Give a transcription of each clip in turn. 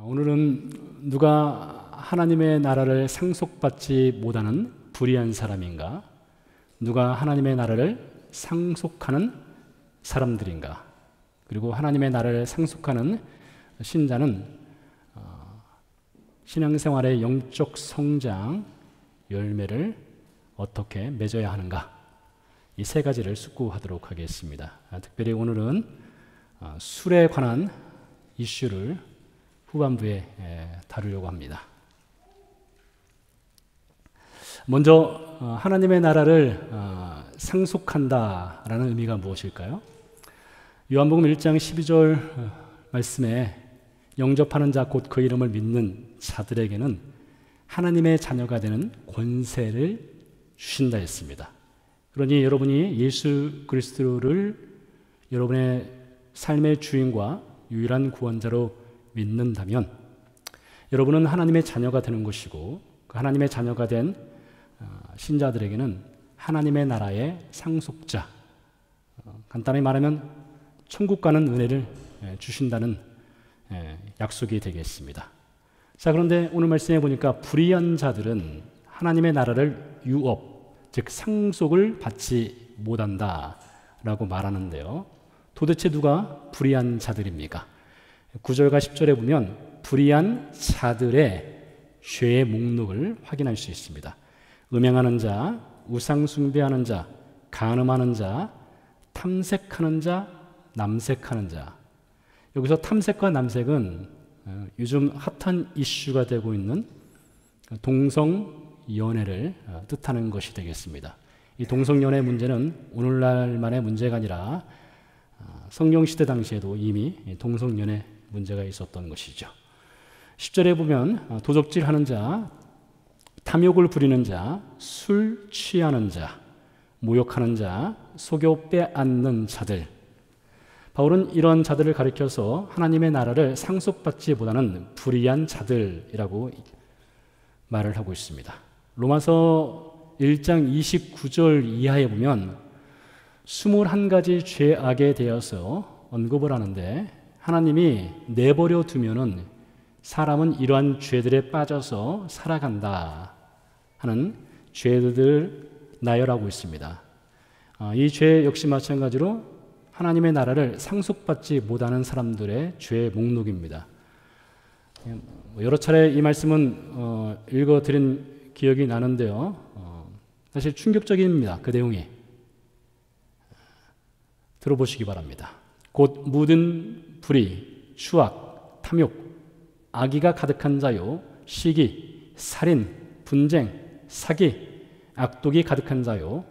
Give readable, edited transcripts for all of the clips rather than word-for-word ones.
오늘은 누가 하나님의 나라를 상속받지 못하는 불의한 사람인가? 누가 하나님의 나라를 상속하는 사람들인가? 그리고 하나님의 나라를 상속하는 신자는 신앙생활의 영적 성장 열매를 어떻게 맺어야 하는가? 이 세 가지를 숙고하도록 하겠습니다. 특별히 오늘은 술에 관한 이슈를 후반부에 다루려고 합니다. 먼저 하나님의 나라를 상속한다라는 의미가 무엇일까요? 요한복음 1장 12절 말씀에 영접하는 자 곧 그 이름을 믿는 자들에게는 하나님의 자녀가 되는 권세를 주신다 했습니다. 그러니 여러분이 예수 그리스도를 여러분의 삶의 주인과 유일한 구원자로 믿는다면 여러분은 하나님의 자녀가 되는 것이고 그 하나님의 자녀가 된 신자들에게는 하나님의 나라의 상속자, 간단히 말하면 천국 가는 은혜를 주신다는 약속이 되겠습니다. 자, 그런데 오늘 말씀해 보니까 불의한 자들은 하나님의 나라를 유업, 즉 상속을 받지 못한다라고 말하는데요. 도대체 누가 불의한 자들입니까? 9절과 10절에 보면 불의한 자들의 죄의 목록을 확인할 수 있습니다. 음행하는 자, 우상 숭배하는 자, 간음하는 자, 탐색하는 자, 남색하는 자. 여기서 탐색과 남색은 요즘 핫한 이슈가 되고 있는 동성연애를 뜻하는 것이 되겠습니다. 이 동성연애 문제는 오늘날만의 문제가 아니라 성령시대 당시에도 이미 동성연애 문제가 있었던 것이죠. 10절에 보면 도적질하는 자, 탐욕을 부리는 자, 술 취하는 자, 모욕하는 자, 속여 빼앗는 자들. 바울은 이런 자들을 가리켜서 하나님의 나라를 상속받지 못하는 불의한 자들이라고 말을 하고 있습니다. 로마서 1장 29절 이하에 보면 21가지 죄악에 대해서 언급을 하는데 하나님이 내버려 두면은 사람은 이러한 죄들에 빠져서 살아간다 하는 죄들을 나열하고 있습니다. 이 죄 역시 마찬가지로 하나님의 나라를 상속받지 못하는 사람들의 죄의 목록입니다. 여러 차례 이 말씀은 읽어드린 기억이 나는데요. 사실 충격적입니다. 그 내용이. 들어보시기 바랍니다. 곧 모든 불의, 추악, 탐욕, 악의가 가득한 자요, 시기, 살인, 분쟁, 사기, 악독이 가득한 자요,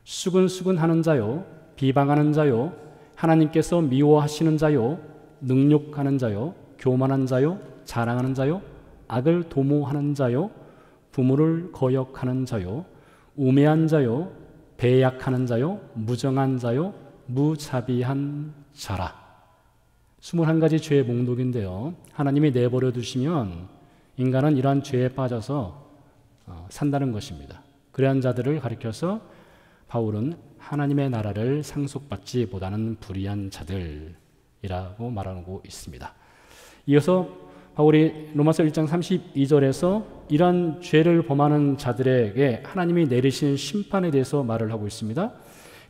수근수근하는 자요, 비방하는 자요, 하나님께서 미워하시는 자요, 능욕하는 자요, 교만한 자요, 자랑하는 자요, 악을 도모하는 자요, 부모를 거역하는 자요, 우매한 자요, 배약하는 자요, 무정한 자요, 무자비한 자라. 21가지 죄의 목록인데요. 하나님이 내버려 두시면 인간은 이러한 죄에 빠져서 산다는 것입니다. 그러한 자들을 가리켜서 바울은 하나님의 나라를 상속받지 못하는 불의한 자들이라고 말하고 있습니다. 이어서 바울이 로마서 1장 32절에서 이러한 죄를 범하는 자들에게 하나님이 내리신 심판에 대해서 말을 하고 있습니다.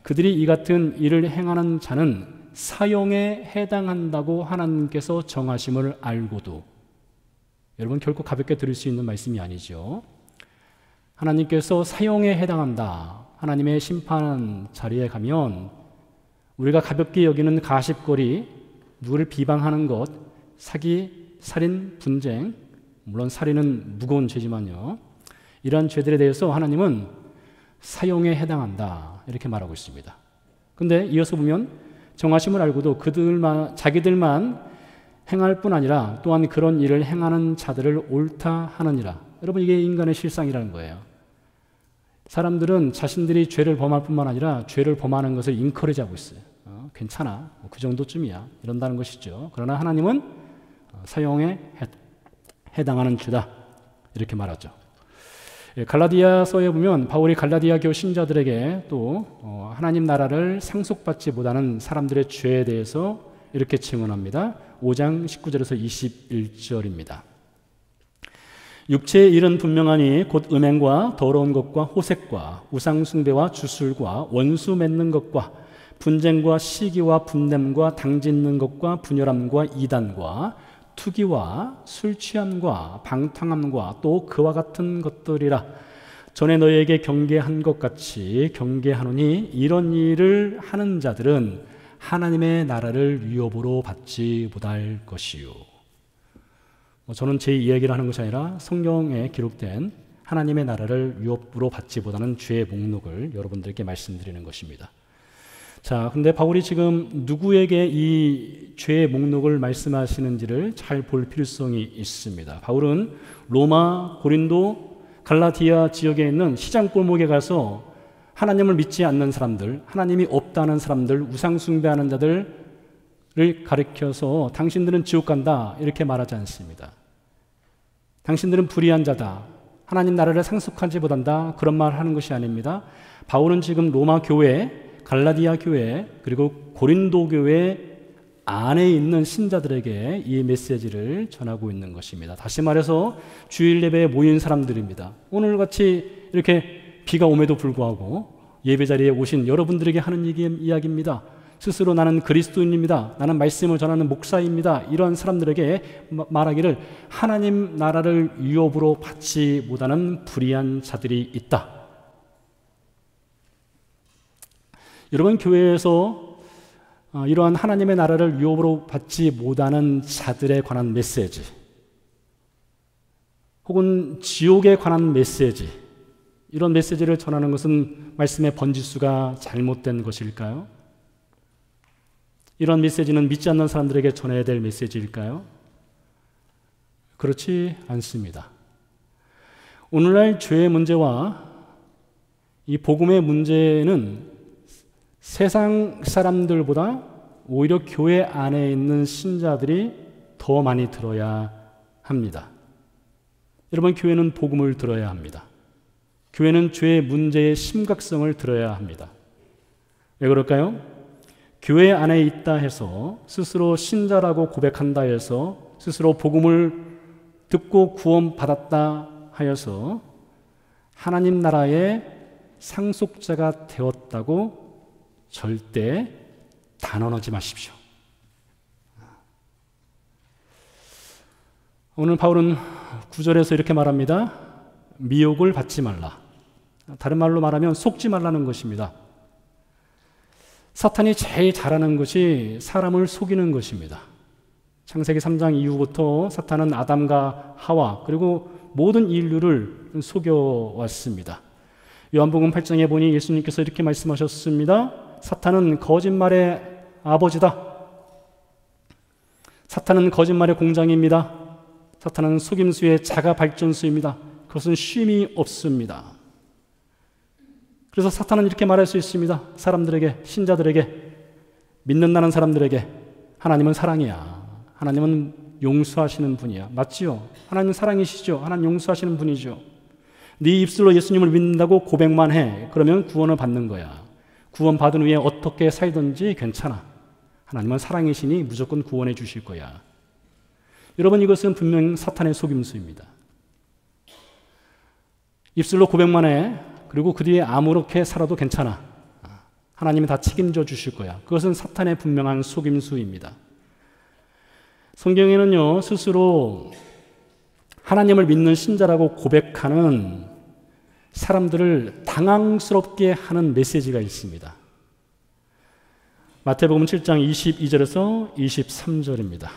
그들이 이 같은 일을 행하는 자는 사형에 해당한다고 하나님께서 정하심을 알고도, 여러분 결코 가볍게 들을 수 있는 말씀이 아니죠. 하나님께서 사형에 해당한다. 하나님의 심판 자리에 가면 우리가 가볍게 여기는 가십거리, 누구를 비방하는 것, 사기, 살인, 분쟁, 물론 살인은 무거운 죄지만요. 이러한 죄들에 대해서 하나님은 사형에 해당한다. 이렇게 말하고 있습니다. 근데 이어서 보면 정하심을 알고도 자기들만 행할 뿐 아니라 또한 그런 일을 행하는 자들을 옳다 하느니라. 여러분 이게 인간의 실상이라는 거예요. 사람들은 자신들이 죄를 범할 뿐만 아니라 죄를 범하는 것을 인커리지하고 있어요. 괜찮아. 그 정도쯤이야. 이런다는 것이죠. 그러나 하나님은 사형에 해당하는 죄다. 이렇게 말하죠. 갈라디아서에 보면 바울이 갈라디아 교 신자들에게 또 하나님 나라를 상속받지 못하는 사람들의 죄에 대해서 이렇게 증언합니다. 5장 19절에서 21절입니다. 육체의 일은 분명하니 곧 음행과 더러운 것과 호색과 우상숭배와 주술과 원수 맺는 것과 분쟁과 시기와 분냄과 당짓는 것과 분열함과 이단과 투기와 술 취함과 방탕함과 또 그와 같은 것들이라. 전에 너희에게 경계한 것 같이 경계하노니 이런 일을 하는 자들은 하나님의 나라를 위협으로 받지 못할 것이요. 저는 제 이야기를 하는 것이 아니라 성경에 기록된 하나님의 나라를 위협으로 받지 못하는 죄의 목록을 여러분들께 말씀드리는 것입니다. 자, 근데 바울이 지금 누구에게 이 죄의 목록을 말씀하시는지를 잘 볼 필요성이 있습니다. 바울은 로마, 고린도, 갈라디아 지역에 있는 시장 골목에 가서 하나님을 믿지 않는 사람들, 하나님이 없다는 사람들, 우상 숭배하는 자들을 가리켜서 당신들은 지옥 간다 이렇게 말하지 않습니다. 당신들은 불의한 자다, 하나님 나라를 상속하지 못한다, 그런 말 하는 것이 아닙니다. 바울은 지금 로마 교회, 갈라디아 교회, 그리고 고린도 교회 안에 있는 신자들에게 이 메시지를 전하고 있는 것입니다. 다시 말해서 주일 예배에 모인 사람들입니다. 오늘같이 이렇게 비가 옴에도 불구하고 예배 자리에 오신 여러분들에게 하는 이야기입니다. 스스로 나는 그리스도인입니다, 나는 말씀을 전하는 목사입니다, 이런 사람들에게 말하기를 하나님 나라를 위협으로 받지 못하는 불의한 자들이 있다. 여러분, 교회에서 이러한 하나님의 나라를 위협으로 받지 못하는 자들에 관한 메시지, 혹은 지옥에 관한 메시지, 이런 메시지를 전하는 것은 말씀의 번지수가 잘못된 것일까요? 이런 메시지는 믿지 않는 사람들에게 전해야 될 메시지일까요? 그렇지 않습니다. 오늘날 죄의 문제와 이 복음의 문제는 세상 사람들보다 오히려 교회 안에 있는 신자들이 더 많이 들어야 합니다. 여러분, 교회는 복음을 들어야 합니다. 교회는 죄의 문제의 심각성을 들어야 합니다. 왜 그럴까요? 교회 안에 있다 해서, 스스로 신자라고 고백한다 해서, 스스로 복음을 듣고 구원받았다 하여서 하나님 나라의 상속자가 되었다고 절대 단언하지 마십시오. 오늘 바울은 9절에서 이렇게 말합니다. 미혹을 받지 말라. 다른 말로 말하면 속지 말라는 것입니다. 사탄이 제일 잘하는 것이 사람을 속이는 것입니다. 창세기 3장 이후부터 사탄은 아담과 하와 그리고 모든 인류를 속여왔습니다. 요한복음 8장에 보니 예수님께서 이렇게 말씀하셨습니다. 사탄은 거짓말의 아버지다. 사탄은 거짓말의 공장입니다. 사탄은 속임수의 자가 발전소입니다. 그것은 쉼이 없습니다. 그래서 사탄은 이렇게 말할 수 있습니다. 사람들에게, 신자들에게, 믿는다는 사람들에게, 하나님은 사랑이야. 하나님은 용서하시는 분이야. 맞지요? 하나님은 사랑이시죠. 하나님 용서하시는 분이죠. 네 입술로 예수님을 믿는다고 고백만 해. 그러면 구원을 받는 거야. 구원 받은 후에 어떻게 살든지 괜찮아. 하나님은 사랑이시니 무조건 구원해 주실 거야. 여러분, 이것은 분명 사탄의 속임수입니다. 입술로 고백만 해. 그리고 그 뒤에 아무렇게 살아도 괜찮아. 하나님이 다 책임져 주실 거야. 그것은 사탄의 분명한 속임수입니다. 성경에는요, 스스로 하나님을 믿는 신자라고 고백하는 사람들을 당황스럽게 하는 메시지가 있습니다. 마태복음 7장 22절에서 23절입니다.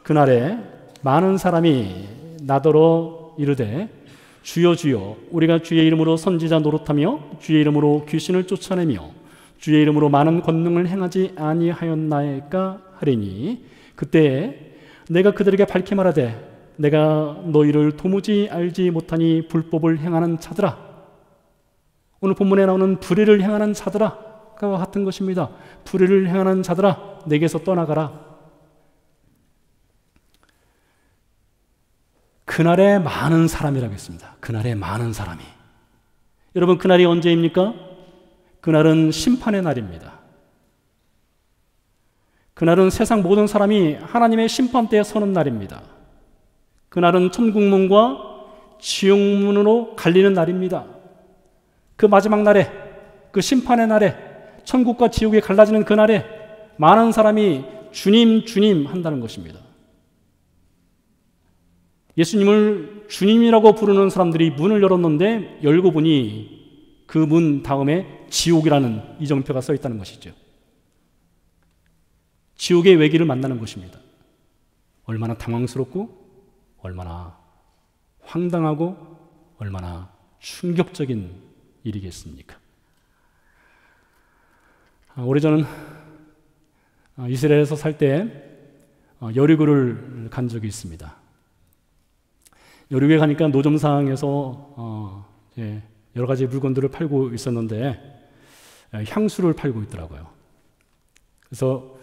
그날에 많은 사람이 나더러 이르되 주여 주여 우리가 주의 이름으로 선지자 노릇하며 주의 이름으로 귀신을 쫓아내며 주의 이름으로 많은 권능을 행하지 아니하였나이까 하리니 그때 내가 그들에게 밝히 말하되 내가 너희를 도무지 알지 못하니 불법을 행하는 자들아. 오늘 본문에 나오는 불의를 행하는 자들아 가 같은 것입니다. 불의를 행하는 자들아 내게서 떠나가라. 그날에 많은 사람이라고 했습니다. 그날에 많은 사람이. 여러분, 그날이 언제입니까? 그날은 심판의 날입니다. 그날은 세상 모든 사람이 하나님의 심판대에 서는 날입니다. 그날은 천국문과 지옥문으로 갈리는 날입니다. 그 마지막 날에, 그 심판의 날에, 천국과 지옥이 갈라지는 그 날에 많은 사람이 주님, 주님 한다는 것입니다. 예수님을 주님이라고 부르는 사람들이 문을 열었는데 열고 보니 그 문 다음에 지옥이라는 이정표가 써 있다는 것이죠. 지옥의 외길을 만나는 것입니다. 얼마나 당황스럽고 얼마나 황당하고 얼마나 충격적인 일이겠습니까? 오래전 이스라엘에서 살 때 여리고를 간 적이 있습니다. 여리고에 가니까 노점상에서 여러 가지 물건들을 팔고 있었는데 향수를 팔고 있더라고요. 그래서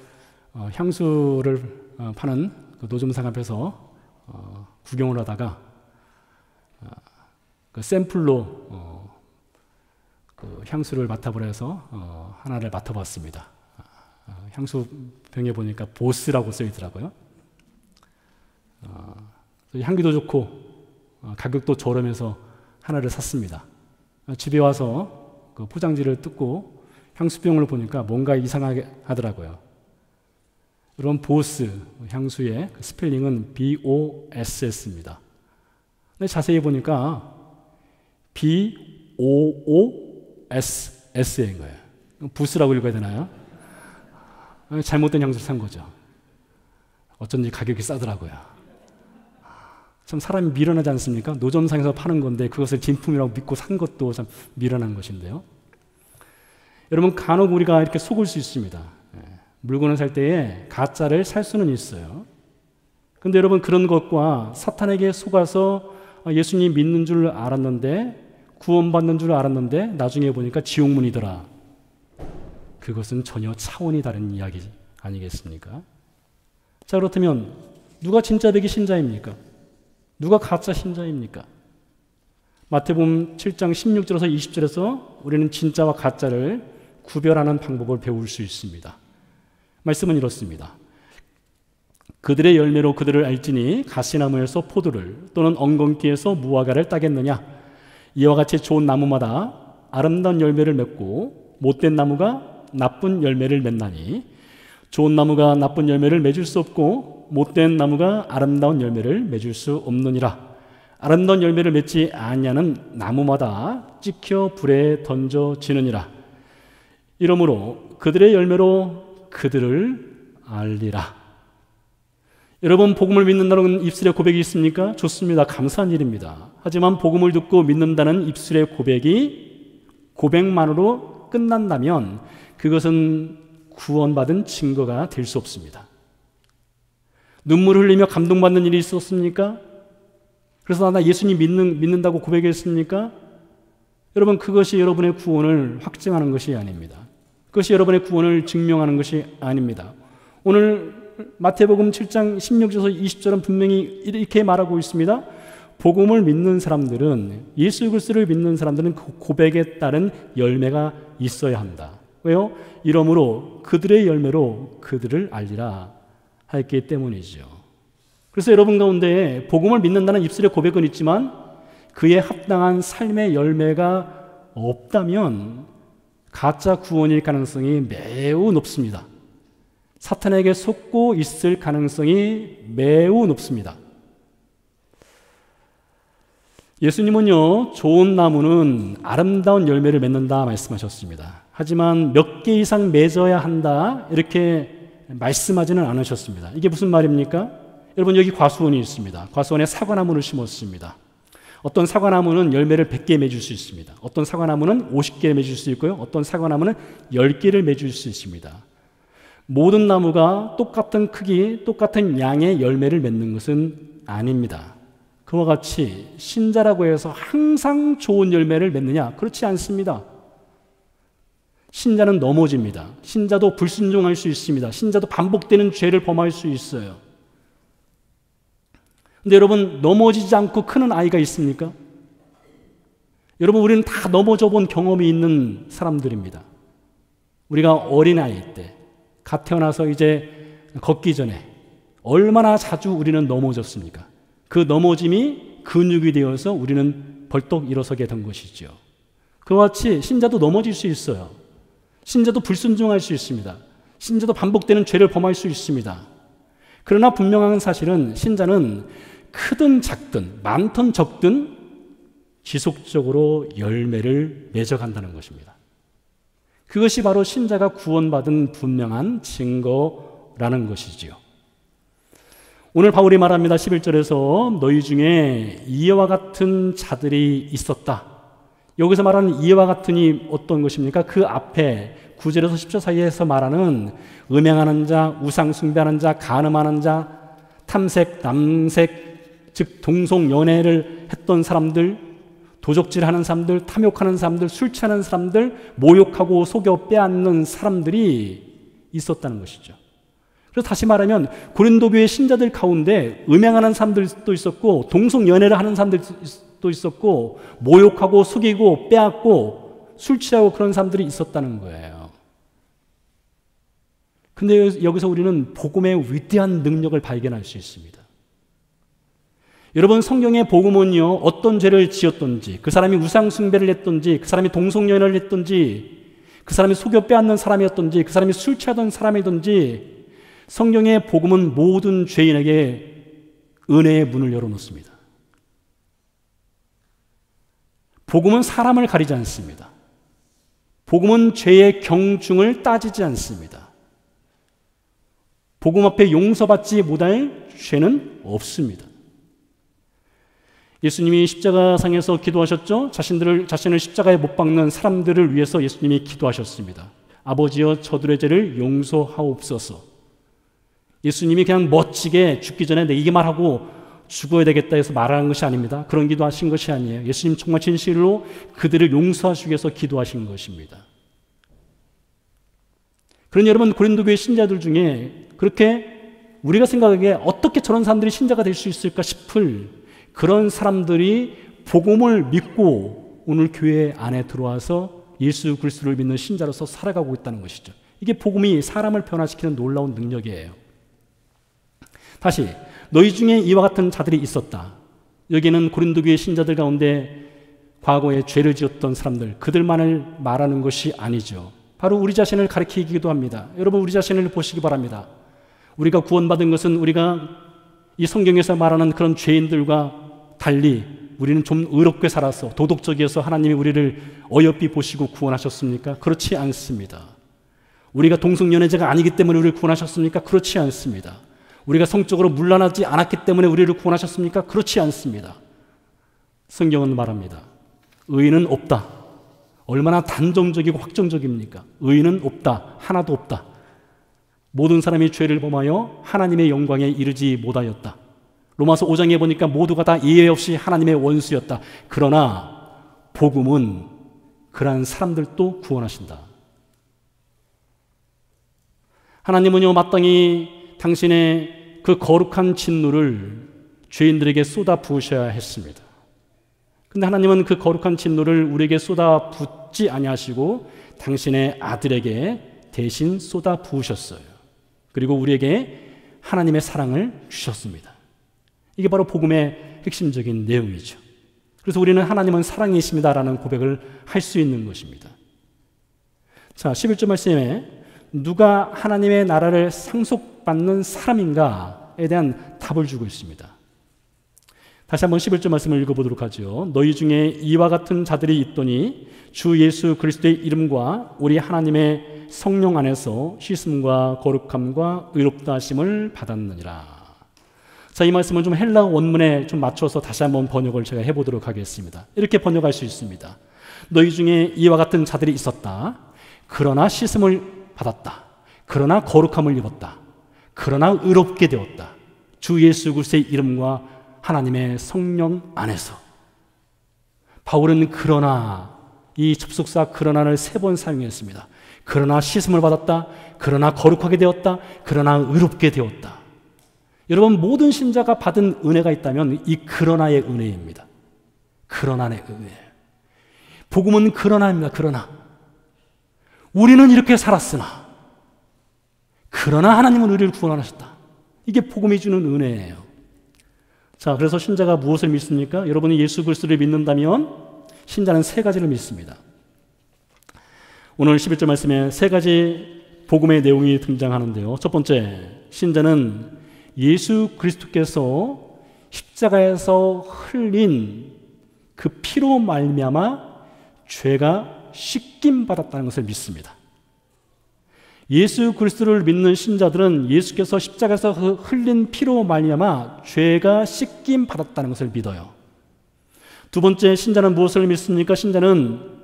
향수를 파는 그 노점상 앞에서 구경을 하다가 그 샘플로 그 향수를 맡아보려서 하나를 맡아봤습니다. 향수 병에 보니까 보스라고 써 있더라고요. 향기도 좋고 가격도 저렴해서 하나를 샀습니다. 집에 와서 그 포장지를 뜯고 향수병을 보니까 뭔가 이상하게 하더라고요. 여러분, 보스 향수의 그 스펠링은 BOSS입니다. 근데 자세히 보니까 BOOSS인 거예요. 부스라고 읽어야 되나요? 잘못된 향수를 산 거죠. 어쩐지 가격이 싸더라고요. 참 사람이 미련하지 않습니까? 노점상에서 파는 건데 그것을 진품이라고 믿고 산 것도 참 미련한 것인데요. 여러분, 간혹 우리가 이렇게 속을 수 있습니다. 물건을 살 때에 가짜를 살 수는 있어요. 근데 여러분, 그런 것과 사탄에게 속아서 예수님 믿는 줄 알았는데, 구원받는 줄 알았는데 나중에 보니까 지옥문이더라. 그것은 전혀 차원이 다른 이야기 아니겠습니까? 자, 그렇다면 누가 진짜 배기 신자입니까? 누가 가짜 신자입니까? 마태복음 7장 16절에서 20절에서 우리는 진짜와 가짜를 구별하는 방법을 배울 수 있습니다. 말씀은 이렇습니다. 그들의 열매로 그들을 알지니 가시나무에서 포도를 또는 엉겅퀴에서 무화과를 따겠느냐. 이와 같이 좋은 나무마다 아름다운 열매를 맺고 못된 나무가 나쁜 열매를 맺나니 좋은 나무가 나쁜 열매를 맺을 수 없고 못된 나무가 아름다운 열매를 맺을 수 없느니라. 아름다운 열매를 맺지 아니하는 나무마다 찍혀 불에 던져지느니라. 이러므로 그들의 열매로 그들을 알리라. 여러분, 복음을 믿는다는 입술의 고백이 있습니까? 좋습니다. 감사한 일입니다. 하지만 복음을 듣고 믿는다는 입술의 고백만으로 끝난다면 그것은 구원받은 증거가 될 수 없습니다. 눈물을 흘리며 감동받는 일이 있었습니까? 그래서 나 예수님 믿는다고 고백했습니까? 여러분, 그것이 여러분의 구원을 확증하는 것이 아닙니다. 그것이 여러분의 구원을 증명하는 것이 아닙니다. 오늘 마태복음 7장 16절에서 20절은 분명히 이렇게 말하고 있습니다. 복음을 믿는 사람들은, 예수 그리스도를 믿는 사람들은 그 고백에 따른 열매가 있어야 한다. 왜요? 이러므로 그들의 열매로 그들을 알리라 했기 때문이죠. 그래서 여러분 가운데 복음을 믿는다는 입술의 고백은 있지만 그에 합당한 삶의 열매가 없다면 가짜 구원일 가능성이 매우 높습니다. 사탄에게 속고 있을 가능성이 매우 높습니다. 예수님은요, 좋은 나무는 아름다운 열매를 맺는다 말씀하셨습니다. 하지만 몇 개 이상 맺어야 한다 이렇게 말씀하지는 않으셨습니다. 이게 무슨 말입니까? 여러분, 여기 과수원이 있습니다. 과수원에 사과나무를 심었습니다. 어떤 사과나무는 열매를 100개 맺을 수 있습니다. 어떤 사과나무는 50개 맺을 수 있고요. 어떤 사과나무는 10개를 맺을 수 있습니다. 모든 나무가 똑같은 크기, 똑같은 양의 열매를 맺는 것은 아닙니다. 그와 같이 신자라고 해서 항상 좋은 열매를 맺느냐? 그렇지 않습니다. 신자는 넘어집니다. 신자도 불순종할 수 있습니다. 신자도 반복되는 죄를 범할 수 있어요. 근데 여러분, 넘어지지 않고 크는 아이가 있습니까? 여러분, 우리는 다 넘어져 본 경험이 있는 사람들입니다. 우리가 어린아이 때, 갓 태어나서 이제 걷기 전에 얼마나 자주 우리는 넘어졌습니까? 그 넘어짐이 근육이 되어서 우리는 벌떡 일어서게 된 것이죠. 그와 같이 신자도 넘어질 수 있어요. 신자도 불순종할 수 있습니다. 신자도 반복되는 죄를 범할 수 있습니다. 그러나 분명한 사실은 신자는 크든 작든 많든 적든 지속적으로 열매를 맺어간다는 것입니다. 그것이 바로 신자가 구원받은 분명한 증거라는 것이지요. 오늘 바울이 말합니다. 11절에서 너희 중에 이와 같은 자들이 있었다. 여기서 말하는 이와 같은이 어떤 것입니까? 그 앞에 9절에서 10절 사이에서 말하는 음행하는 자, 우상 숭배하는 자, 간음하는 자, 탐색, 남색, 즉 동성연애를 했던 사람들, 도적질하는 사람들, 탐욕하는 사람들, 술 취하는 사람들, 모욕하고 속여 빼앗는 사람들이 있었다는 것이죠. 그래서 다시 말하면 고린도 교회 신자들 가운데 음행하는 사람들도 있었고 동성연애를 하는 사람들도 있었고 모욕하고 속이고 빼앗고 술 취하고 그런 사람들이 있었다는 거예요. 근데 여기서 우리는 복음의 위대한 능력을 발견할 수 있습니다. 여러분, 성경의 복음은요, 어떤 죄를 지었던지, 그 사람이 우상 숭배를 했던지, 그 사람이 동성연애를 했던지, 그 사람이 속여 빼앗는 사람이었던지, 그 사람이 술 취하던 사람이든지, 성경의 복음은 모든 죄인에게 은혜의 문을 열어놓습니다. 복음은 사람을 가리지 않습니다. 복음은 죄의 경중을 따지지 않습니다. 복음 앞에 용서받지 못할 죄는 없습니다. 예수님이 십자가상에서 기도하셨죠? 자신을 십자가에 못 박는 사람들을 위해서 예수님이 기도하셨습니다. 아버지여 저들의 죄를 용서하옵소서. 예수님이 그냥 멋지게 죽기 전에 내 이 말하고 죽어야 되겠다 해서 말하는 것이 아닙니다. 그런 기도하신 것이 아니에요. 예수님 정말 진실로 그들을 용서하시기 위해서 기도하신 것입니다. 그러니 여러분, 고린도 교회 신자들 중에 그렇게 우리가 생각하기에 어떻게 저런 사람들이 신자가 될 수 있을까 싶을 그런 사람들이 복음을 믿고 오늘 교회 안에 들어와서 예수 그리스도를 믿는 신자로서 살아가고 있다는 것이죠. 이게 복음이 사람을 변화시키는 놀라운 능력이에요. 다시 너희 중에 이와 같은 자들이 있었다. 여기는 고린도 교회 신자들 가운데 과거에 죄를 지었던 사람들, 그들만을 말하는 것이 아니죠. 바로 우리 자신을 가리키기도 합니다. 여러분, 우리 자신을 보시기 바랍니다. 우리가 구원받은 것은 우리가 이 성경에서 말하는 그런 죄인들과 달리 우리는 좀 의롭게 살아서 도덕적이어서 하나님이 우리를 어여삐 보시고 구원하셨습니까? 그렇지 않습니다. 우리가 동성연애자가 아니기 때문에 우리를 구원하셨습니까? 그렇지 않습니다. 우리가 성적으로 문란하지 않았기 때문에 우리를 구원하셨습니까? 그렇지 않습니다. 성경은 말합니다. 의인은 없다. 얼마나 단정적이고 확정적입니까? 의인은 없다. 하나도 없다. 모든 사람이 죄를 범하여 하나님의 영광에 이르지 못하였다. 로마서 5장에 보니까 모두가 다 예외 없이 하나님의 원수였다. 그러나 복음은 그러한 사람들도 구원하신다. 하나님은요, 마땅히 당신의 그 거룩한 진노를 죄인들에게 쏟아 부으셔야 했습니다. 근데 하나님은 그 거룩한 진노를 우리에게 쏟아 붓지 아니하시고 당신의 아들에게 대신 쏟아 부으셨어요. 그리고 우리에게 하나님의 사랑을 주셨습니다. 이게 바로 복음의 핵심적인 내용이죠. 그래서 우리는 하나님은 사랑이십니다라는 고백을 할 수 있는 것입니다. 자, 11절 말씀에 누가 하나님의 나라를 상속받는 사람인가에 대한 답을 주고 있습니다. 다시 한번 11절 말씀을 읽어보도록 하죠. 너희 중에 이와 같은 자들이 있더니 주 예수 그리스도의 이름과 우리 하나님의 성령 안에서 씻음과 거룩함과 의롭다 하심을 받았느니라. 자, 이 말씀은 좀 헬라어 원문에 좀 맞춰서 다시 한번 번역을 제가 해보도록 하겠습니다. 이렇게 번역할 수 있습니다. 너희 중에 이와 같은 자들이 있었다. 그러나 씻음을 받았다. 그러나 거룩함을 입었다. 그러나 의롭게 되었다. 주 예수 그리스도의 이름과 하나님의 성령 안에서. 바울은 그러나, 이 접속사 그러나를 3번 사용했습니다. 그러나 씻음을 받았다. 그러나 거룩하게 되었다. 그러나 의롭게 되었다. 여러분, 모든 신자가 받은 은혜가 있다면 이 그러나의 은혜입니다. 그러나의 은혜. 복음은 그러나입니다. 그러나 우리는 이렇게 살았으나 그러나 하나님은 우리를 구원하셨다. 이게 복음이 주는 은혜예요. 자, 그래서 신자가 무엇을 믿습니까? 여러분이 예수 그리스도를 믿는다면 신자는 세 가지를 믿습니다. 오늘 11절 말씀에 세 가지 복음의 내용이 등장하는데요. 첫 번째, 신자는 예수 그리스도께서 십자가에서 흘린 그 피로 말미암아 죄가 씻김 받았다는 것을 믿습니다. 예수 그리스도를 믿는 신자들은 예수께서 십자가에서 흘린 피로 말미암아 죄가 씻김 받았다는 것을 믿어요. 두 번째, 신자는 무엇을 믿습니까? 신자는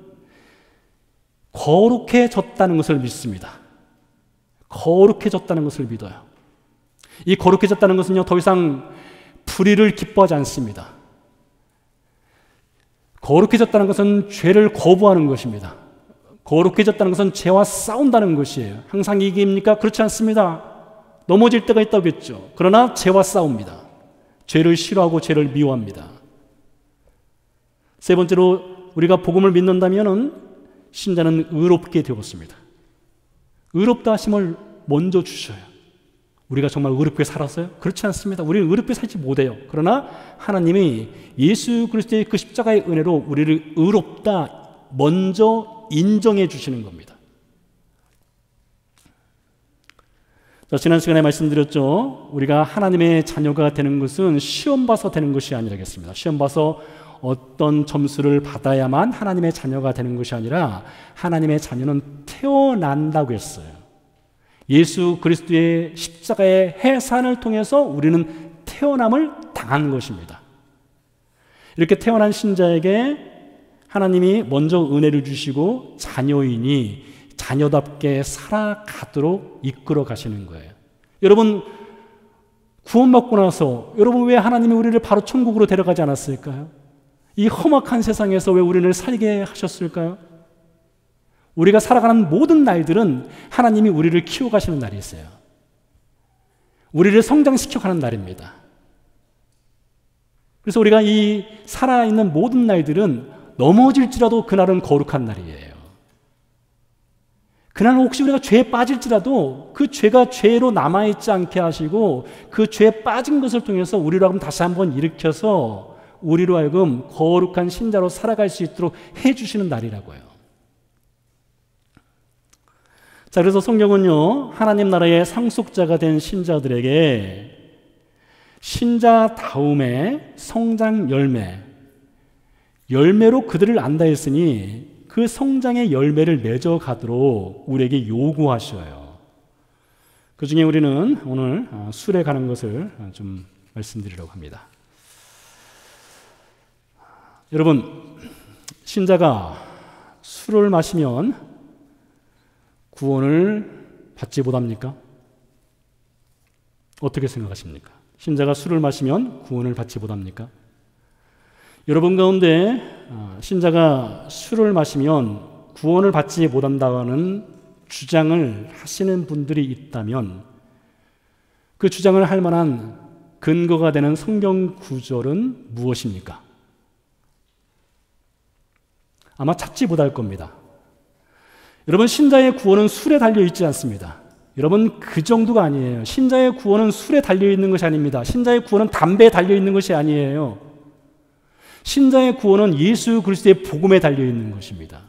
거룩해졌다는 것을 믿습니다. 거룩해졌다는 것을 믿어요. 이 거룩해졌다는 것은요, 더 이상 불의를 기뻐하지 않습니다. 거룩해졌다는 것은 죄를 거부하는 것입니다. 거룩해졌다는 것은 죄와 싸운다는 것이에요. 항상 이깁니까? 그렇지 않습니다. 넘어질 때가 있다겠죠. 그러나 죄와 싸웁니다. 죄를 싫어하고 죄를 미워합니다. 세 번째로, 우리가 복음을 믿는다면 신자는 의롭게 되었습니다. 의롭다 하심을 먼저 주셔요. 우리가 정말 의롭게 살았어요? 그렇지 않습니다. 우리는 의롭게 살지 못해요. 그러나 하나님이 예수 그리스도의 그 십자가의 은혜로 우리를 의롭다 먼저 인정해 주시는 겁니다. 자, 지난 시간에 말씀드렸죠. 우리가 하나님의 자녀가 되는 것은 시험 봐서 되는 것이 아니라겠습니다. 시험 봐서 어떤 점수를 받아야만 하나님의 자녀가 되는 것이 아니라 하나님의 자녀는 태어난다고 했어요. 예수 그리스도의 십자가의 해산을 통해서 우리는 태어남을 당한 것입니다. 이렇게 태어난 신자에게 하나님이 먼저 은혜를 주시고 자녀이니 자녀답게 살아가도록 이끌어 가시는 거예요. 여러분, 구원받고 나서 여러분 왜 하나님이 우리를 바로 천국으로 데려가지 않았을까요? 이 험악한 세상에서 왜 우리를 살게 하셨을까요? 우리가 살아가는 모든 날들은 하나님이 우리를 키워가시는 날이 있어요. 우리를 성장시켜가는 날입니다. 그래서 우리가 이 살아있는 모든 날들은 넘어질지라도 그날은 거룩한 날이에요. 그날은 혹시 우리가 죄에 빠질지라도 그 죄가 죄로 남아있지 않게 하시고 그 죄에 빠진 것을 통해서 우리로 하여금 다시 한번 일으켜서 우리로 하여금 거룩한 신자로 살아갈 수 있도록 해주시는 날이라고요. 자, 그래서 성경은요, 하나님 나라의 상속자가 된 신자들에게 신자다움의 성장 열매로 그들을 안다 했으니 그 성장의 열매를 맺어가도록 우리에게 요구하셔요. 그 중에 우리는 오늘 술에 가는 것을 좀 말씀드리려고 합니다. 여러분, 신자가 술을 마시면 구원을 받지 못합니까? 어떻게 생각하십니까? 신자가 술을 마시면 구원을 받지 못합니까? 여러분 가운데 신자가 술을 마시면 구원을 받지 못한다는 주장을 하시는 분들이 있다면 그 주장을 할 만한 근거가 되는 성경 구절은 무엇입니까? 아마 찾지 못할 겁니다. 여러분, 신자의 구원은 술에 달려있지 않습니다. 여러분, 그 정도가 아니에요. 신자의 구원은 술에 달려있는 것이 아닙니다. 신자의 구원은 담배에 달려있는 것이 아니에요. 신자의 구원은 예수 그리스도의 복음에 달려있는 것입니다.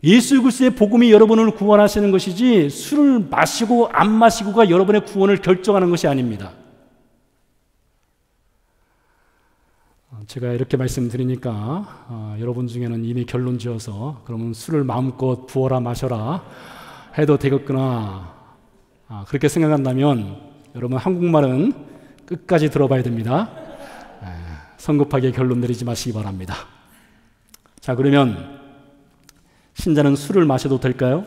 예수 그리스도의 복음이 여러분을 구원하시는 것이지 술을 마시고 안 마시고가 여러분의 구원을 결정하는 것이 아닙니다. 제가 이렇게 말씀드리니까 여러분 중에는 이미 결론 지어서 그러면 술을 마음껏 부어라 마셔라 해도 되겠구나 그렇게 생각한다면 여러분, 한국말은 끝까지 들어봐야 됩니다. 성급하게 결론 내리지 마시기 바랍니다. 자, 그러면 신자는 술을 마셔도 될까요?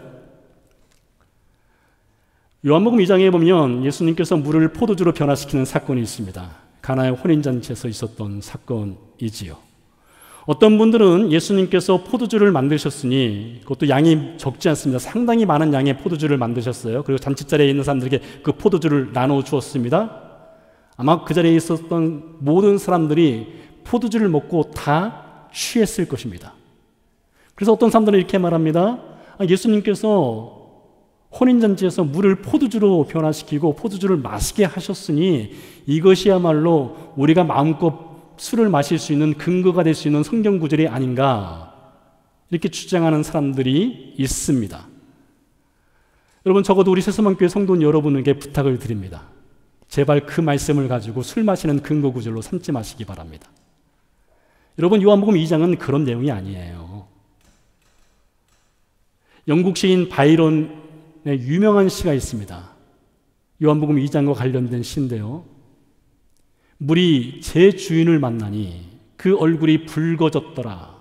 요한복음 2장에 보면 예수님께서 물을 포도주로 변화시키는 사건이 있습니다. 가나의 혼인잔치에서 있었던 사건이지요. 어떤 분들은 예수님께서 포도주를 만드셨으니 그것도 양이 적지 않습니다. 상당히 많은 양의 포도주를 만드셨어요. 그리고 잔치자리에 있는 사람들에게 그 포도주를 나눠 주었습니다. 아마 그 자리에 있었던 모든 사람들이 포도주를 먹고 다 취했을 것입니다. 그래서 어떤 사람들은 이렇게 말합니다. 예수님께서 혼인잔치에서 물을 포도주로 변화시키고 포도주를 마시게 하셨으니 이것이야말로 우리가 마음껏 술을 마실 수 있는 근거가 될 수 있는 성경 구절이 아닌가, 이렇게 주장하는 사람들이 있습니다. 여러분, 적어도 우리 새소망교회 성도 여러분에게 부탁을 드립니다. 제발 그 말씀을 가지고 술 마시는 근거 구절로 삼지 마시기 바랍니다. 여러분, 요한복음 2장은 그런 내용이 아니에요. 영국 시인 바이런의 유명한 시가 있습니다. 요한복음 2장과 관련된 시인데요. 물이 제 주인을 만나니 그 얼굴이 붉어졌더라.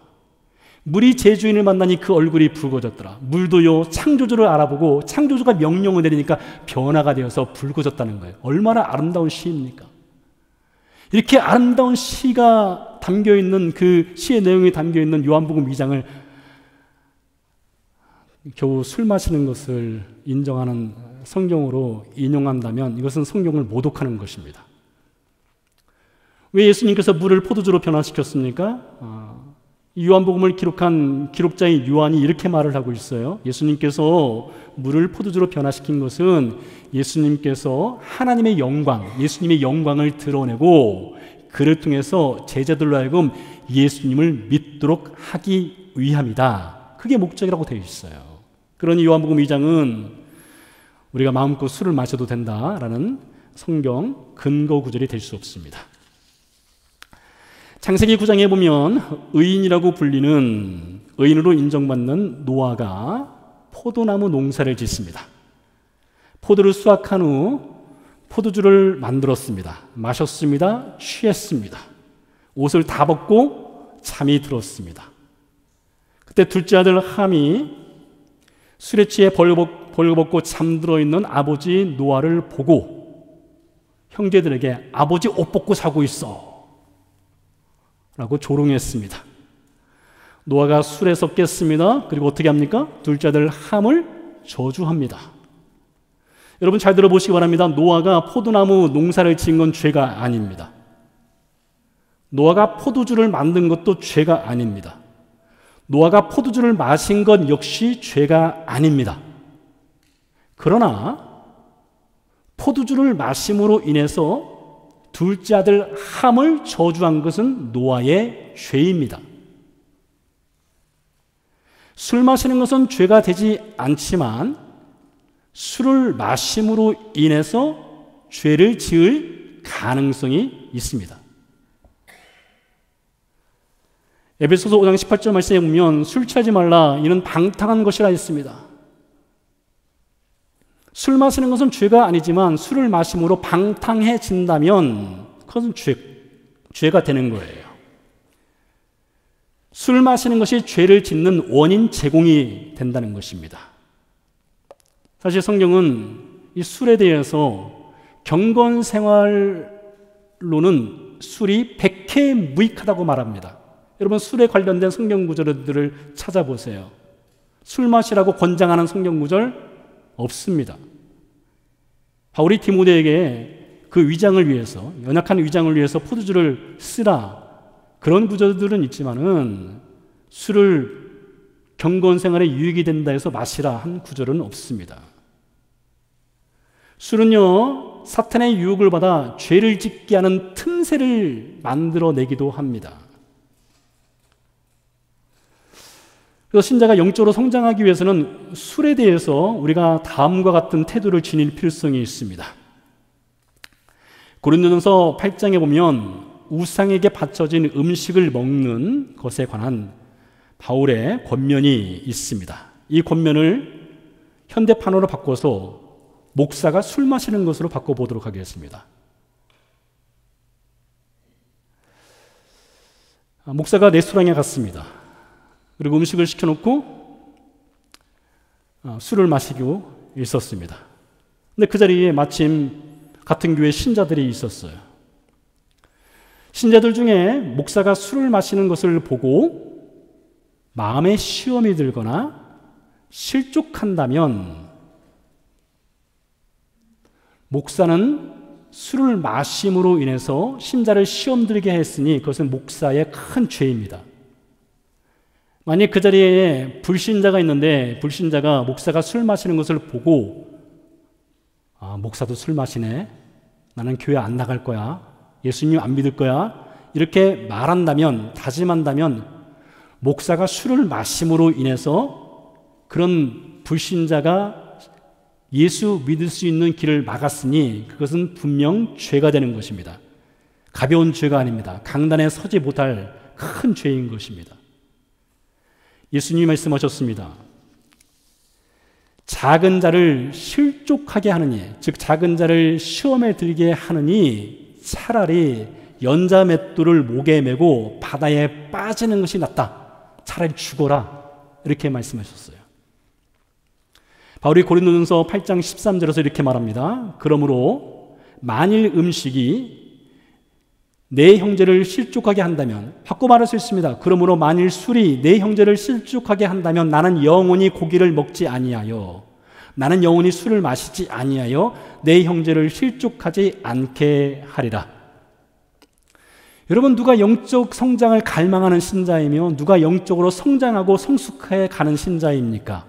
물이 제 주인을 만나니 그 얼굴이 붉어졌더라. 물도요, 창조주를 알아보고 창조주가 명령을 내리니까 변화가 되어서 붉어졌다는 거예요. 얼마나 아름다운 시입니까? 이렇게 아름다운 시가 담겨있는, 그 시의 내용이 담겨있는 요한복음 2장을 겨우 술 마시는 것을 인정하는 성경으로 인용한다면 이것은 성경을 모독하는 것입니다. 왜 예수님께서 물을 포도주로 변화시켰습니까? 이 요한복음을 기록한 기록자인 요한이 이렇게 말을 하고 있어요. 예수님께서 물을 포도주로 변화시킨 것은 예수님께서 하나님의 영광, 예수님의 영광을 드러내고 그를 통해서 제자들로 하여금 예수님을 믿도록 하기 위함이다. 그게 목적이라고 되어 있어요. 그러니 요한복음 2장은 우리가 마음껏 술을 마셔도 된다라는 성경 근거 구절이 될 수 없습니다. 창세기 9장에 보면 의인이라고 불리는, 의인으로 인정받는 노아가 포도나무 농사를 짓습니다. 포도를 수확한 후 포도주를 만들었습니다. 마셨습니다. 취했습니다. 옷을 다 벗고 잠이 들었습니다. 그때 둘째 아들 함이 술에 취해 벌거벗고 잠들어 있는 아버지 노아를 보고 형제들에게 아버지 옷 벗고 자고 있어 라고 조롱했습니다. 노아가 술에서 깼습니다. 그리고 어떻게 합니까? 둘째 아들 함을 저주합니다. 여러분 잘 들어보시기 바랍니다. 노아가 포도나무 농사를 지은 건 죄가 아닙니다. 노아가 포도주를 만든 것도 죄가 아닙니다. 노아가 포도주를 마신 것 역시 죄가 아닙니다. 그러나 포도주를 마심으로 인해서 둘째 아들 함을 저주한 것은 노아의 죄입니다. 술 마시는 것은 죄가 되지 않지만 술을 마심으로 인해서 죄를 지을 가능성이 있습니다. 에베소서 5장 18절 말씀에 보면 술 취하지 말라, 이는 방탕한 것이라 했습니다. 술 마시는 것은 죄가 아니지만 술을 마심으로 방탕해진다면 그것은 죄가 되는 거예요. 술 마시는 것이 죄를 짓는 원인 제공이 된다는 것입니다. 사실 성경은 이 술에 대해서 경건 생활로는 술이 백해무익하다고 말합니다. 여러분 술에 관련된 성경 구절들을 찾아보세요. 술 마시라고 권장하는 성경 구절 없습니다. 바울이 디모데에게 그 위장을 위해서, 연약한 위장을 위해서 포도주를 쓰라, 그런 구절들은 있지만은 술을 경건 생활에 유익이 된다 해서 마시라 한 구절은 없습니다. 술은요, 사탄의 유혹을 받아 죄를 짓게 하는 틈새를 만들어내기도 합니다. 그래서 신자가 영적으로 성장하기 위해서는 술에 대해서 우리가 다음과 같은 태도를 지닐 필요성이 있습니다. 고린도전서 8장에 보면 우상에게 바쳐진 음식을 먹는 것에 관한 바울의 권면이 있습니다. 이 권면을 현대판어로 바꿔서 목사가 술 마시는 것으로 바꿔보도록 하겠습니다. 목사가 레스토랑에 갔습니다. 그리고 음식을 시켜놓고 술을 마시고 있었습니다. 근데 그 자리에 마침 같은 교회 신자들이 있었어요. 신자들 중에 목사가 술을 마시는 것을 보고 마음에 시험이 들거나 실족한다면 목사는 술을 마심으로 인해서 신자를 시험 들게 했으니 그것은 목사의 큰 죄입니다. 만약 그 자리에 불신자가 있는데 불신자가 목사가 술 마시는 것을 보고 목사도 술 마시네. 나는 교회 안 나갈 거야. 예수님 안 믿을 거야. 이렇게 말한다면, 다짐한다면 목사가 술을 마심으로 인해서 그런 불신자가 예수 믿을 수 있는 길을 막았으니 그것은 분명 죄가 되는 것입니다. 가벼운 죄가 아닙니다. 강단에 서지 못할 큰 죄인 것입니다. 예수님이 말씀하셨습니다. 작은 자를 실족하게 하느니, 즉 작은 자를 시험에 들게 하느니 차라리 연자 맷돌을 목에 메고 바다에 빠지는 것이 낫다. 차라리 죽어라. 이렇게 말씀하셨어요. 바울이 고린도전서 8장 13절에서 이렇게 말합니다. 그러므로 만일 음식이 내 형제를 실족하게 한다면, 바꿔 말할 수 있습니다. 그러므로 만일 술이 내 형제를 실족하게 한다면 나는 영원히 고기를 먹지 아니하여, 나는 영원히 술을 마시지 아니하여 내 형제를 실족하지 않게 하리라. 여러분, 누가 영적 성장을 갈망하는 신자이며 누가 영적으로 성장하고 성숙해 가는 신자입니까?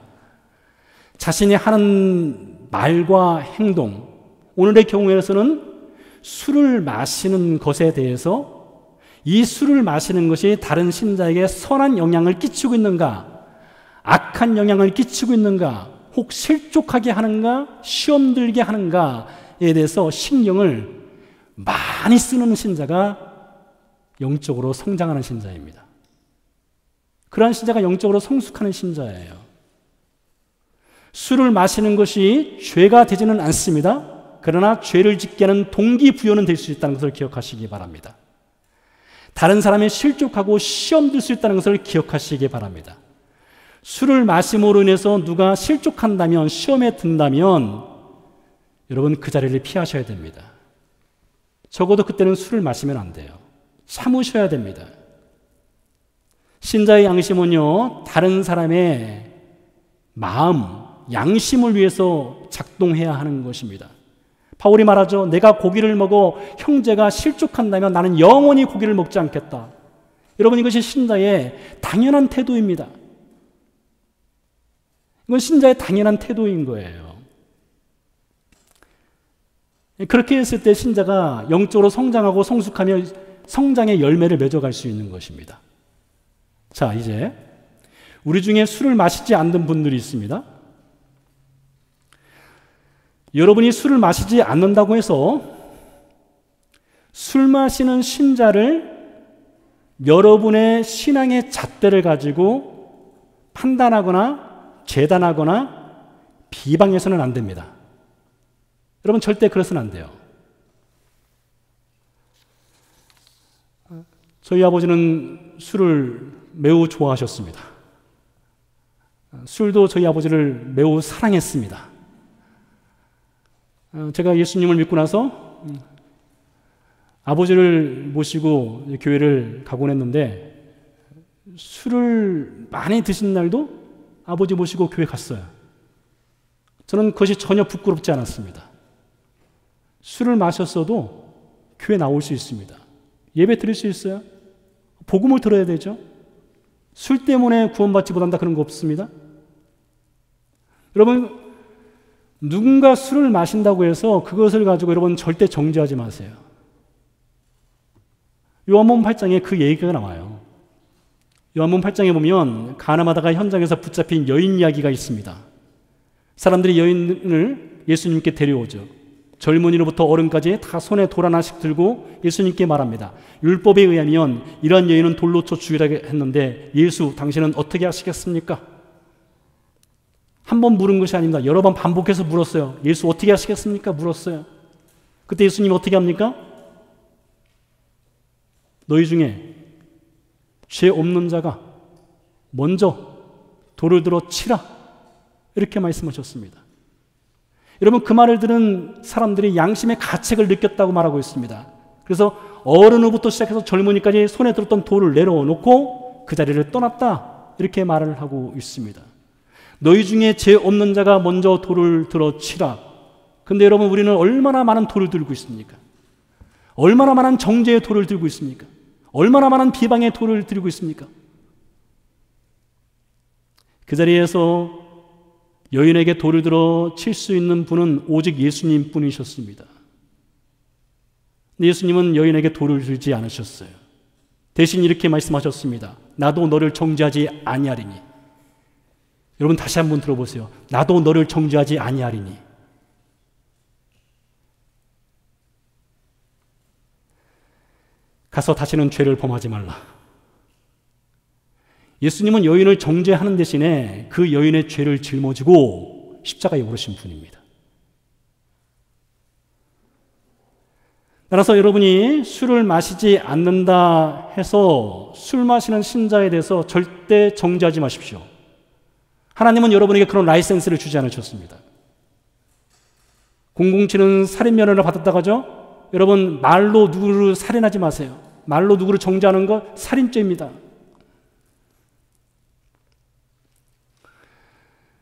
자신이 하는 말과 행동, 오늘의 경우에서는 술을 마시는 것에 대해서 이 술을 마시는 것이 다른 신자에게 선한 영향을 끼치고 있는가, 악한 영향을 끼치고 있는가, 혹 실족하게 하는가, 시험 들게 하는가에 대해서 신경을 많이 쓰는 신자가 영적으로 성장하는 신자입니다. 그러한 신자가 영적으로 성숙하는 신자예요. 술을 마시는 것이 죄가 되지는 않습니다. 그러나 죄를 짓게 하는 동기부여는 될 수 있다는 것을 기억하시기 바랍니다. 다른 사람이 실족하고 시험 들 수 있다는 것을 기억하시기 바랍니다. 술을 마심으로 인해서 누가 실족한다면, 시험에 든다면 여러분 그 자리를 피하셔야 됩니다. 적어도 그때는 술을 마시면 안 돼요. 참으셔야 됩니다. 신자의 양심은요, 다른 사람의 마음, 양심을 위해서 작동해야 하는 것입니다. 바울이 말하죠. 내가 고기를 먹어 형제가 실족한다면 나는 영원히 고기를 먹지 않겠다. 여러분, 이것이 신자의 당연한 태도입니다. 이건 신자의 당연한 태도인 거예요. 그렇게 했을 때 신자가 영적으로 성장하고 성숙하며 성장의 열매를 맺어갈 수 있는 것입니다. 자, 이제 우리 중에 술을 마시지 않는 분들이 있습니다. 여러분이 술을 마시지 않는다고 해서 술 마시는 신자를 여러분의 신앙의 잣대를 가지고 판단하거나 재단하거나 비방해서는 안 됩니다. 여러분, 절대 그래서는 안 돼요. 저희 아버지는 술을 매우 좋아하셨습니다. 술도 저희 아버지를 매우 사랑했습니다. 제가 예수님을 믿고 나서 아버지를 모시고 교회를 가곤 했는데 술을 많이 드신 날도 아버지 모시고 교회 갔어요. 저는 그것이 전혀 부끄럽지 않았습니다. 술을 마셨어도 교회 나올 수 있습니다. 예배 드릴 수 있어요. 복음을 들어야 되죠. 술 때문에 구원받지 못한다 그런 거 없습니다. 여러분, 누군가 술을 마신다고 해서 그것을 가지고 여러분 절대 정죄하지 마세요. 요한복음 8장에 그 얘기가 나와요. 요한복음 8장에 보면 가늠하다가 현장에서 붙잡힌 여인 이야기가 있습니다. 사람들이 여인을 예수님께 데려오죠. 젊은이로부터 어른까지 다 손에 돌 하나씩 들고 예수님께 말합니다. 율법에 의하면 이러한 여인은 돌로 쳐 죽이라 했는데 예수, 당신은 어떻게 하시겠습니까? 한 번 물은 것이 아닙니다. 여러 번 반복해서 물었어요. 예수 어떻게 하시겠습니까? 물었어요. 그때 예수님이 어떻게 합니까? 너희 중에 죄 없는 자가 먼저 돌을 들어 치라. 이렇게 말씀하셨습니다. 여러분, 그 말을 들은 사람들이 양심의 가책을 느꼈다고 말하고 있습니다. 그래서 어른으로부터 시작해서 젊은이까지 손에 들었던 돌을 내려놓고 그 자리를 떠났다. 이렇게 말을 하고 있습니다. 너희 중에 죄 없는 자가 먼저 돌을 들어 치라. 근데 여러분, 우리는 얼마나 많은 돌을 들고 있습니까? 얼마나 많은 정죄의 돌을 들고 있습니까? 얼마나 많은 비방의 돌을 들고 있습니까? 그 자리에서 여인에게 돌을 들어 칠 수 있는 분은 오직 예수님 뿐이셨습니다. 예수님은 여인에게 돌을 들지 않으셨어요. 대신 이렇게 말씀하셨습니다. 나도 너를 정죄하지 아니하리니. 여러분 다시 한번 들어보세요. 나도 너를 정죄하지 아니하리니. 가서 다시는 죄를 범하지 말라. 예수님은 여인을 정죄하는 대신에 그 여인의 죄를 짊어지고 십자가에 오르신 분입니다. 따라서 여러분이 술을 마시지 않는다 해서 술 마시는 신자에 대해서 절대 정죄하지 마십시오. 하나님은 여러분에게 그런 라이센스를 주지 않으셨습니다. 007은 살인면허를 받았다고 하죠? 여러분 말로 누구를 살인하지 마세요. 말로 누구를 정죄하는 것 살인죄입니다.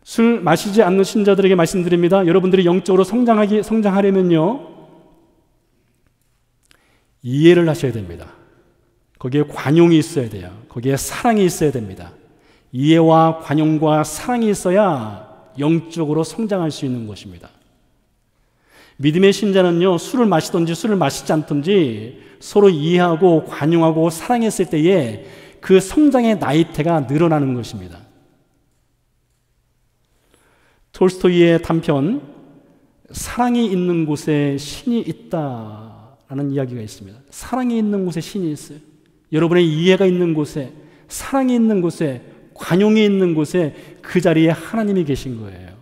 술 마시지 않는 신자들에게 말씀드립니다. 여러분들이 영적으로 성장하려면요, 이해를 하셔야 됩니다. 거기에 관용이 있어야 돼요. 거기에 사랑이 있어야 됩니다. 이해와 관용과 사랑이 있어야 영적으로 성장할 수 있는 것입니다. 믿음의 신자는요, 술을 마시든지 술을 마시지 않든지 서로 이해하고 관용하고 사랑했을 때에 그 성장의 나이테가 늘어나는 것입니다. 톨스토이의 단편 사랑이 있는 곳에 신이 있다라는 이야기가 있습니다. 사랑이 있는 곳에 신이 있어요. 여러분의 이해가 있는 곳에, 사랑이 있는 곳에, 관용이 있는 곳에 그 자리에 하나님이 계신 거예요.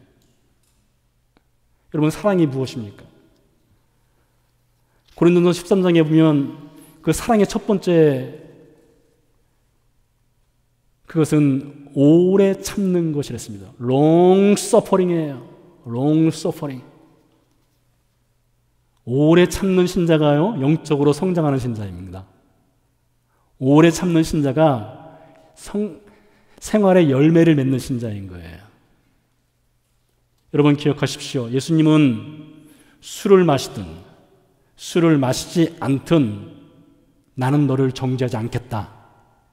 여러분 사랑이 무엇입니까? 고린도서 13장에 보면 그 사랑의 첫 번째, 그것은 오래 참는 것이랬습니다. long suffering이에요. long suffering. 오래 참는 신자가요, 영적으로 성장하는 신자입니다. 오래 참는 신자가 생활의 열매를 맺는 신자인 거예요. 여러분 기억하십시오. 예수님은 술을 마시든 술을 마시지 않든 나는 너를 정죄하지 않겠다,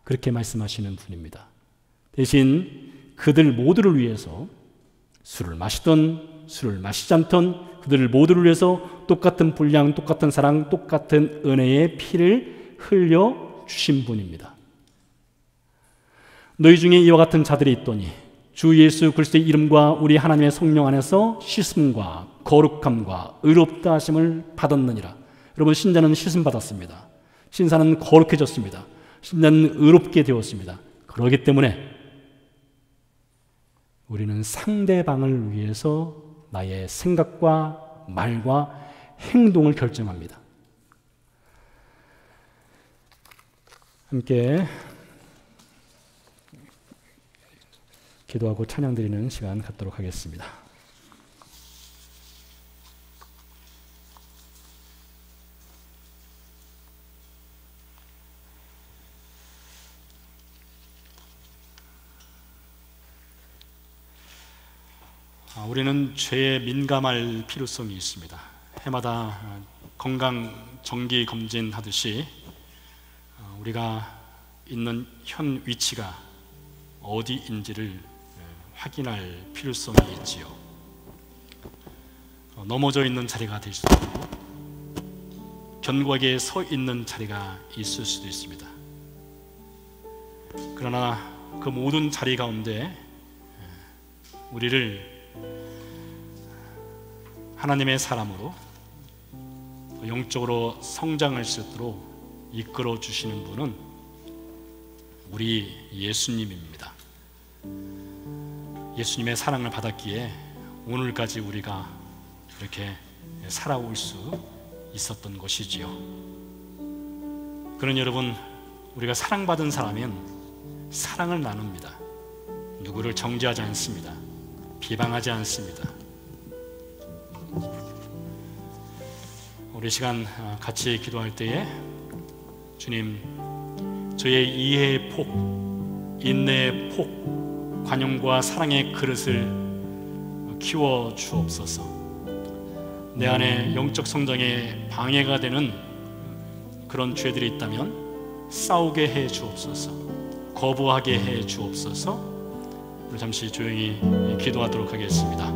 그렇게 말씀하시는 분입니다. 대신 그들 모두를 위해서 술을 마시든 술을 마시지 않든 그들 모두를 위해서 똑같은 분량, 똑같은 사랑, 똑같은 은혜의 피를 흘려 주신 분입니다. 너희 중에 이와 같은 자들이 있더니 주 예수 그리스도의 이름과 우리 하나님의 성령 안에서 씻음과 거룩함과 의롭다 하심을 받았느니라. 여러분 신자는 씻음 받았습니다. 신자는 거룩해졌습니다. 신자는 의롭게 되었습니다. 그렇기 때문에 우리는 상대방을 위해서 나의 생각과 말과 행동을 결정합니다. 함께 기도하고 찬양드리는 시간 갖도록 하겠습니다. 우리는 죄에 민감할 필요성이 있습니다. 해마다 건강 정기 검진 하듯이 우리가 있는 현 위치가 어디인지를 확인할 필요성이 있지요. 넘어져 있는 자리가 될 수도 있고 견고하게 서 있는 자리가 있을 수도 있습니다. 그러나 그 모든 자리 가운데 우리를 하나님의 사람으로 영적으로 성장할 수 있도록 이끌어 주시는 분은 우리 예수님입니다. 예수님의 사랑을 받았기에 오늘까지 우리가 이렇게 살아올 수 있었던 것이지요. 그런 여러분, 우리가 사랑받은 사람은 사랑을 나눕니다. 누구를 정죄하지 않습니다. 비방하지 않습니다. 우리 시간 같이 기도할 때에 주님, 저의 이해의 폭, 인내의 폭, 관용과 사랑의 그릇을 키워 주옵소서. 내 안에 영적 성장에 방해가 되는 그런 죄들이 있다면 싸우게 해 주옵소서. 거부하게 해 주옵소서. 우리 잠시 조용히 기도하도록 하겠습니다.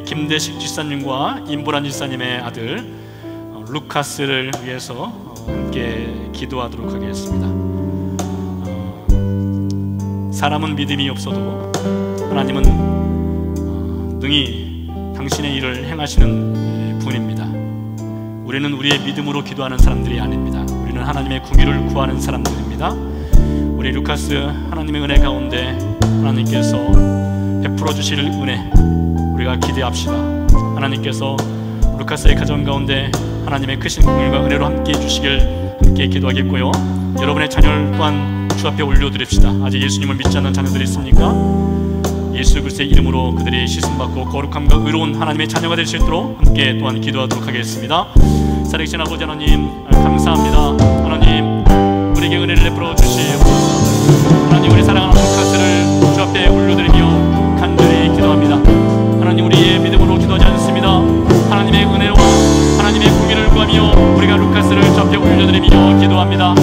김대식 지사님과 임보란 지사님의 아들 루카스를 위해서 함께 기도하도록 하겠습니다. 사람은 믿음이 없어도 하나님은 능히 당신의 일을 행하시는 분입니다. 우리는 우리의 믿음으로 기도하는 사람들이 아닙니다. 우리는 하나님의 궁유를 구하는 사람들입니다. 우리 루카스 하나님의 은혜 가운데 하나님께서 베풀어 주실 은혜 우리가 기대합시다. 하나님께서 루카스의 가정 가운데 하나님의 크신 궁유가 은혜로 함께 해주시길 함께 기도하겠고요. 여러분의 자녀를 또한 주 앞에 올려드립시다. 아직 예수님을 믿지 않는 자녀들이 있습니까? 예수 그리스도의 이름으로 그들이 씻음받고 거룩함과 의로운 하나님의 자녀가 될 수 있도록 함께 또한 기도하도록 하겠습니다. 살아계신 아버지 하나님 감사합니다. 하나님 우리에게 은혜를 베풀어 주시옵소서. 하나님 우리 사랑하는 루카스를 주 앞에 올려드리며 간절히 기도합니다. 하나님 우리의 믿음으로 기도하지 않습니다. 하나님의 은혜와 하나님의 궁유를 구하며 우리가 루카스를 주 앞에 올려드리며 기도합니다.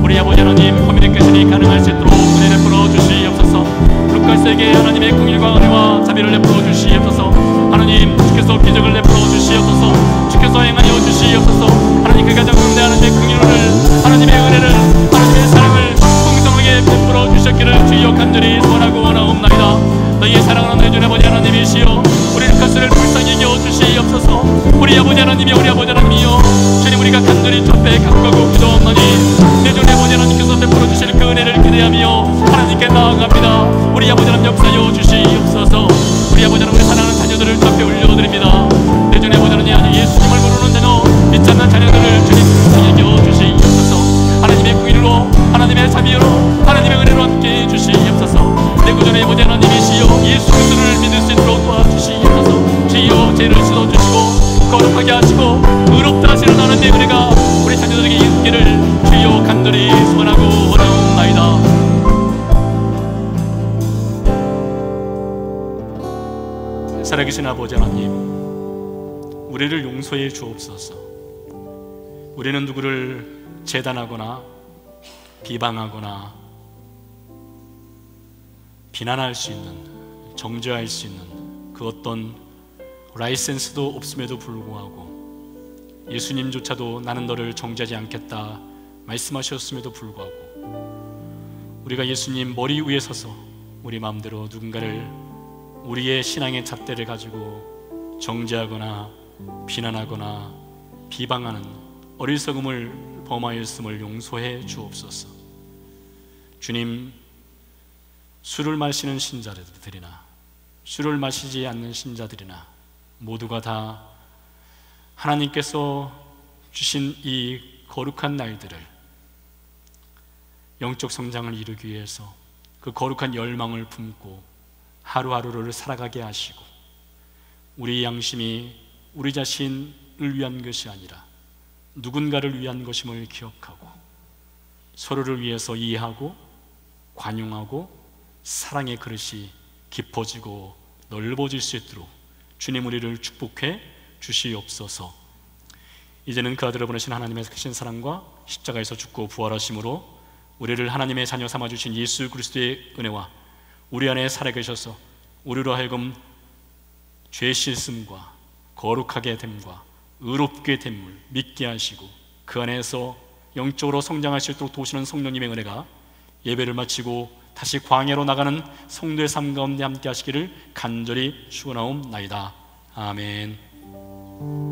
우리 아버지 하나님 커뮤니케이션이 가능할 수 있도록 은혜를 베풀어 주시옵소서. 루카스에게 하나님의 궁유와 은혜와 자비를 베풀어 주시옵소서. 하나님 주께서 기적을 베풀어 주시옵소서. 주께서 행하여 주시옵소서. 하나님 그 가정 가운데 하나님의 궁유를 하나님의 은혜를 하나님의 사랑을 풍성하게 베풀어 주셨기를 주여 간절히 소원하고 원하옵나이다. 너희의 사랑하는 내 주 아버지 하나님이시여 우리 루카스를 불쌍히 여겨 주시옵소서. 우리 아버지 하나님이여 우리 아버지 하나님이여 주님 우리가 간절히 주 앞에 간구하고 기도하옵나니 내 주 아버지 하나님께서 베풀어 주실 그 은혜를 기대하며 하나님께 나아갑니다. 우리 아버지 하나님 역사여 주시옵소서. 우리 아버지 하나님 사랑하는 자녀들을 주 앞에 올려드립니다. 내 주 아버지 하나님 아직 예수님을 모르는 자녀 믿지 않는 자녀들을 주님 불쌍히 여겨 주시옵소서. 하나님의 궁유로 하나님의 자비로 하나님의 은혜로 함께 주시옵소서. 내 구전의 아버지 하나님이시여 예수 그리스도를 믿을 수 있도록 도와주시옵소서. 주여 죄를 씻어주시고 거룩하게 하시고 의롭다 하시는 하나님의 은혜가 우리 자녀들에게 있기를 주여 간절히 소원하고 원하옵나이다. 살아계신 아버지 하나님 우리를 용서해 주옵소서. 우리는 누구를 재단하거나 비방하거나 비난할 수 있는 정죄할 수 있는 그 어떤 라이센스도 없음에도 불구하고 예수님조차도 나는 너를 정죄하지 않겠다 말씀하셨음에도 불구하고 우리가 예수님 머리 위에 서서 우리 마음대로 누군가를 우리의 신앙의 잣대를 가지고 정죄하거나 비난하거나 비방하는 어리석음을 범하였음을 용서해 주옵소서. 주님 술을 마시는 신자들이나 술을 마시지 않는 신자들이나 모두가 다 하나님께서 주신 이 거룩한 날들을 영적 성장을 이루기 위해서 그 거룩한 열망을 품고 하루하루를 살아가게 하시고 우리 양심이 우리 자신을 위한 것이 아니라 누군가를 위한 것임을 기억하고 서로를 위해서 이해하고 관용하고 사랑의 그릇이 깊어지고 넓어질 수 있도록 주님 우리를 축복해 주시옵소서. 이제는 그 아들을 보내신 하나님의 크신 사랑과 십자가에서 죽고 부활하심으로 우리를 하나님의 자녀 삼아주신 예수 그리스도의 은혜와 우리 안에 살아계셔서 우리로 하여금 죄 씻음과 거룩하게 됨과 의롭게 됨을 믿게 하시고 그 안에서 영적으로 성장할 수 있도록 도우시는 성령님의 은혜가 예배를 마치고 다시 광야로 나가는 성도의 삶 가운데 함께 하시기를 간절히 축원하옵나이다. 아멘.